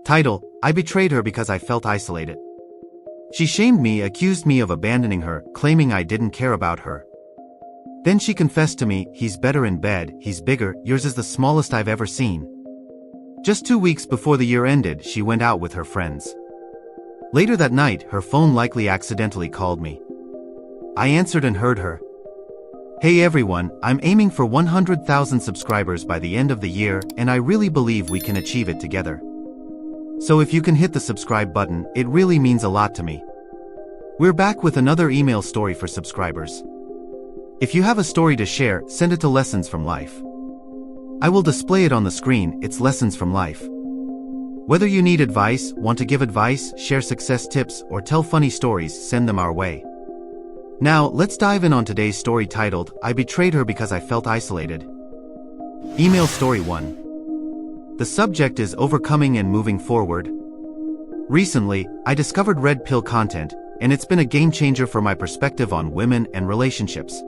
Title: I betrayed her because I felt isolated. She shamed me, accused me of abandoning her, claiming I didn't care about her. Then she confessed to me, "He's better in bed, he's bigger, yours is the smallest I've ever seen." Just 2 weeks before the year ended, she went out with her friends. Later that night, her phone likely accidentally called me. I answered and heard her. "Hey everyone, I'm aiming for 100,000 subscribers by the end of the year, and I really believe we can achieve it together. So if you can hit the subscribe button, it really means a lot to me." We're back with another email story for subscribers. If you have a story to share, send it to Lessons from Life. I will display it on the screen. It's Lessons from Life. Whether you need advice, want to give advice, share success tips, or tell funny stories, send them our way. Now, let's dive in on today's story titled, I Betrayed Her Because I Felt Isolated. Email Story 1. The subject is overcoming and moving forward. Recently, I discovered Red Pill content, and it's been a game changer for my perspective on women and relationships.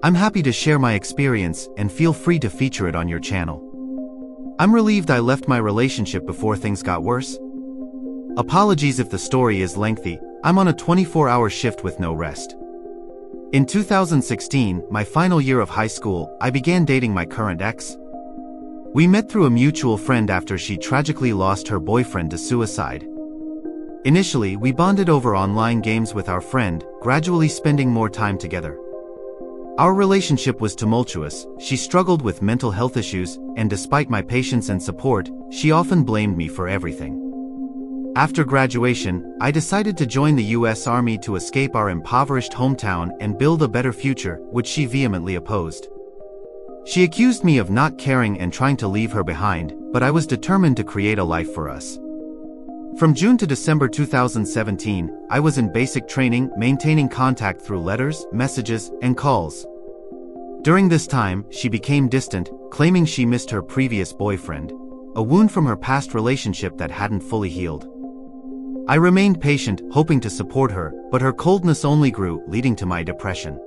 I'm happy to share my experience, and feel free to feature it on your channel. I'm relieved I left my relationship before things got worse. Apologies if the story is lengthy. I'm on a 24-hour shift with no rest. In 2016, my final year of high school, I began dating my current ex. We met through a mutual friend after she tragically lost her boyfriend to suicide. Initially, we bonded over online games with our friend, gradually spending more time together. Our relationship was tumultuous. She struggled with mental health issues, and despite my patience and support, she often blamed me for everything. After graduation, I decided to join the U.S. Army to escape our impoverished hometown and build a better future, which she vehemently opposed. She accused me of not caring and trying to leave her behind, but I was determined to create a life for us. From June to December 2017, I was in basic training, maintaining contact through letters, messages, and calls. During this time, she became distant, claiming she missed her previous boyfriend, a wound from her past relationship that hadn't fully healed. I remained patient, hoping to support her, but her coldness only grew, leading to my depression.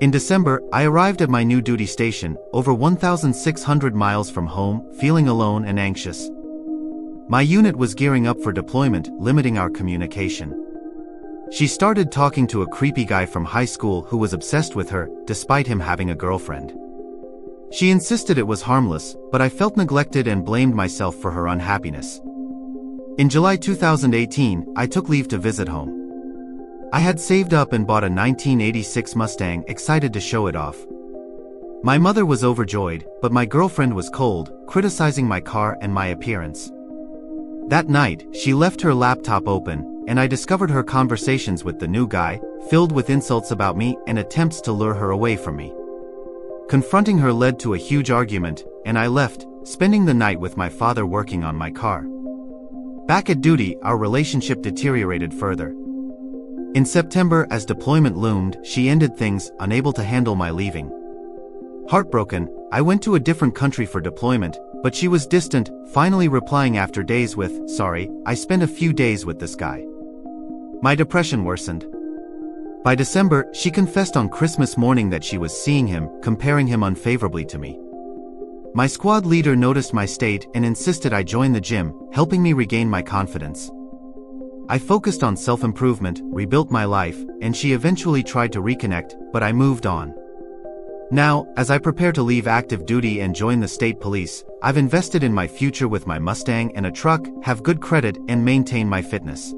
In December, I arrived at my new duty station, over 1,600 miles from home, feeling alone and anxious. My unit was gearing up for deployment, limiting our communication. She started talking to a creepy guy from high school who was obsessed with her, despite him having a girlfriend. She insisted it was harmless, but I felt neglected and blamed myself for her unhappiness. In July 2018, I took leave to visit home. I had saved up and bought a 1986 Mustang, excited to show it off. My mother was overjoyed, but my girlfriend was cold, criticizing my car and my appearance. That night, she left her laptop open, and I discovered her conversations with the new guy, filled with insults about me and attempts to lure her away from me. Confronting her led to a huge argument, and I left, spending the night with my father working on my car. Back at duty, our relationship deteriorated further. In September, as deployment loomed, she ended things, unable to handle my leaving. Heartbroken, I went to a different country for deployment, but she was distant, finally replying after days with, "Sorry, I spent a few days with this guy." My depression worsened. By December, she confessed on Christmas morning that she was seeing him, comparing him unfavorably to me. My squad leader noticed my state and insisted I join the gym, helping me regain my confidence. I focused on self-improvement, rebuilt my life, and she eventually tried to reconnect, but I moved on. Now, as I prepare to leave active duty and join the state police, I've invested in my future with my Mustang and a truck, have good credit, and maintain my fitness.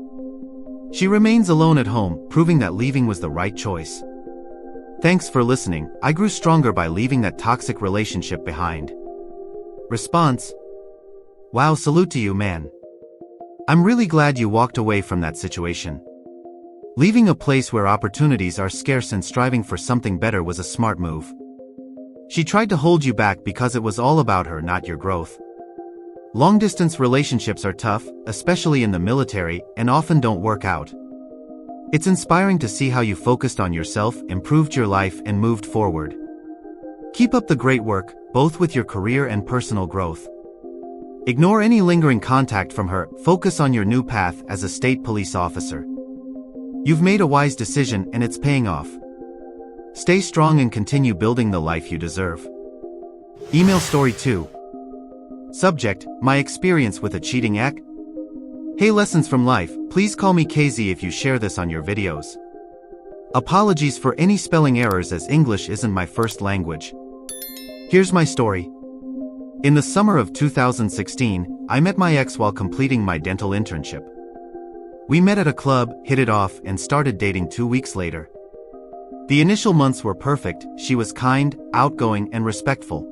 She remains alone at home, proving that leaving was the right choice. Thanks for listening. I grew stronger by leaving that toxic relationship behind. Response: Wow, salute to you, man. I'm really glad you walked away from that situation. Leaving a place where opportunities are scarce and striving for something better was a smart move. She tried to hold you back because it was all about her, not your growth. Long-distance relationships are tough, especially in the military, and often don't work out. It's inspiring to see how you focused on yourself, improved your life, and moved forward. Keep up the great work, both with your career and personal growth. Ignore any lingering contact from her, focus on your new path as a state police officer. You've made a wise decision and it's paying off. Stay strong and continue building the life you deserve. Email story 2. Subject, my experience with a cheating ex. Hey, lessons from life, please call me KZ if you share this on your videos. Apologies for any spelling errors as English isn't my first language. Here's my story. In the summer of 2016, I met my ex while completing my dental internship. We met at a club, hit it off, and started dating 2 weeks later. The initial months were perfect. She was kind, outgoing, and respectful.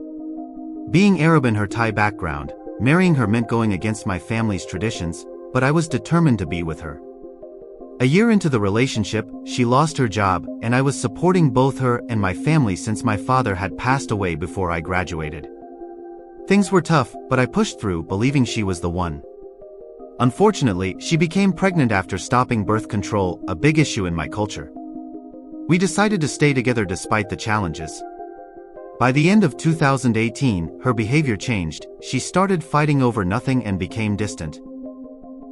Being Arab in her Thai background, marrying her meant going against my family's traditions, but I was determined to be with her. A year into the relationship, she lost her job, and I was supporting both her and my family since my father had passed away before I graduated. Things were tough, but I pushed through, believing she was the one. Unfortunately, she became pregnant after stopping birth control, a big issue in my culture. We decided to stay together despite the challenges. By the end of 2018, her behavior changed. She started fighting over nothing and became distant.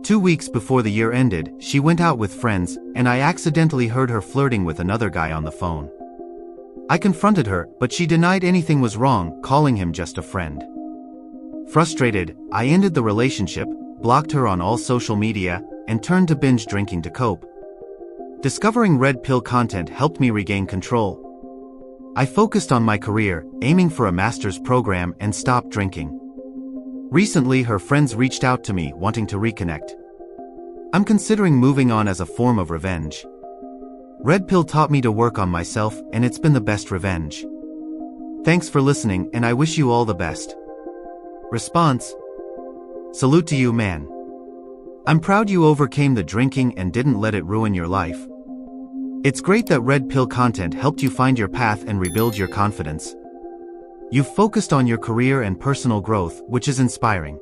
2 weeks before the year ended, she went out with friends, and I accidentally heard her flirting with another guy on the phone. I confronted her, but she denied anything was wrong, calling him just a friend. Frustrated, I ended the relationship, blocked her on all social media, and turned to binge drinking to cope. Discovering red pill content helped me regain control. I focused on my career, aiming for a master's program, and stopped drinking. Recently, her friends reached out to me, wanting to reconnect. I'm considering moving on as a form of revenge. Red pill taught me to work on myself, and it's been the best revenge. Thanks for listening, and I wish you all the best. Response: salute to you, man. I'm proud you overcame the drinking and didn't let it ruin your life. It's great that red pill content helped you find your path and rebuild your confidence. You've focused on your career and personal growth, which is inspiring.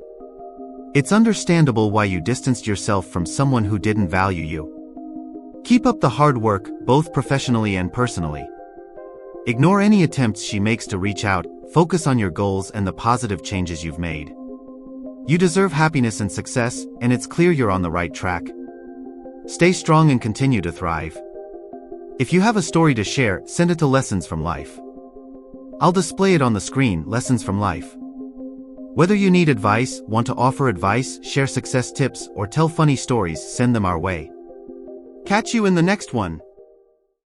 It's understandable why you distanced yourself from someone who didn't value you. Keep up the hard work, both professionally and personally. Ignore any attempts she makes to reach out, focus on your goals and the positive changes you've made. You deserve happiness and success, and it's clear you're on the right track. Stay strong and continue to thrive. If you have a story to share, send it to Lessons from Life. I'll display it on the screen, Lessons from Life. Whether you need advice, want to offer advice, share success tips, or tell funny stories, send them our way. Catch you in the next one.